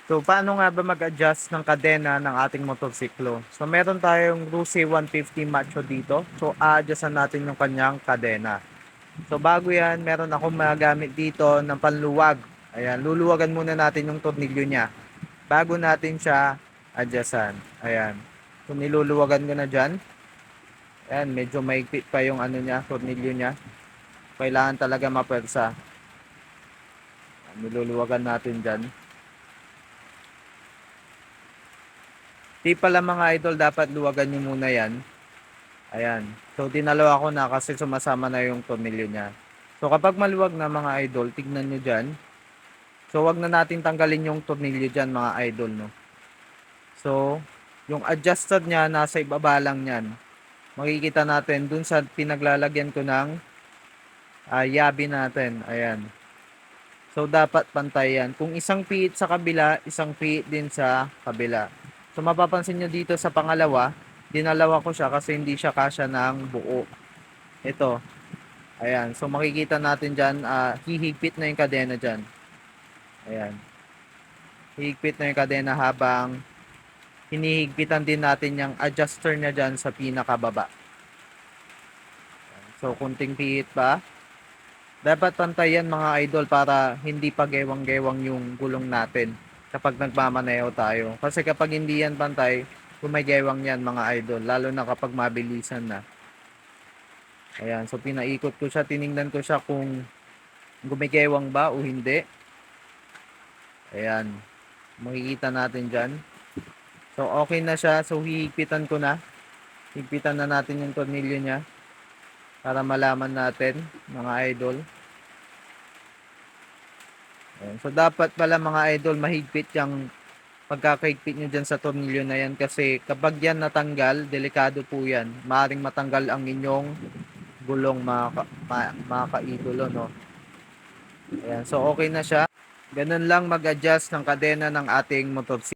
So, paano nga ba mag-adjust ng kadena ng ating motorsiklo? So, meron tayong Rusi 150 Macho dito. So, a-adjustan natin yung kanyang kadena. So, bago yan, meron akong magamit dito ng panluwag. Ayan, luluwagan muna natin yung tornilyo niya bago natin siya adjustan. Ayan. So, niluluwagan ko na dyan. Ayan, medyo maigpit pa yung ano niya, tornilyo niya. Kailangan talaga mapersa. Niluluwagan natin dyan. Di pala mga idol, dapat luwagan nyo muna yan. Ayan. So, dinalawa ko na kasi sumasama na yung tornilyo niya. So, kapag maluwag na mga idol, tignan nyo dyan. So, wag na natin tanggalin yung tornilyo dyan mga idol, no? So, yung adjusted niya, nasa ibaba lang yan. Makikita natin dun sa pinaglalagyan ko ng yabi natin. Ayan. So, dapat pantay yan. Kung isang piit sa kabila, isang piit din sa kabila. So, mapapansin nyo dito sa pangalawa, dinalawa ko siya kasi hindi siya kasya ng buo. Ito. Ayan. So, makikita natin dyan, hihigpit na yung kadena dyan. Ayan. Hihigpit na yung kadena habang hinihigpitan din natin yung adjuster niya dyan sa pinakababa. So, kunting piit pa. Dapat pantayan mga idol para hindi pa gewang-gewang yung gulong natin kapag nagmamaneho tayo. Kasi kapag hindi yan pantay, gumagewang yan mga idol. Lalo na kapag mabilisan na. Ayan, so pinaikot ko siya. Tiningnan ko siya kung gumigewang ba o hindi. Ayan, makikita natin dyan. So okay na siya. So hihigpitan ko na. Higpitan na natin yung tornilyo niya para malaman natin mga idol. Ayan. So dapat pala mga idol mahigpit yung pagkakaigpit nyo dyan sa tornilyo na yan kasi kapag yan natanggal, delikado po yan. Maaring matanggal ang inyong gulong mga kaidolo, no? Ayan. So okay na siya. Ganun lang mag-adjust ng kadena ng ating motorsiklo.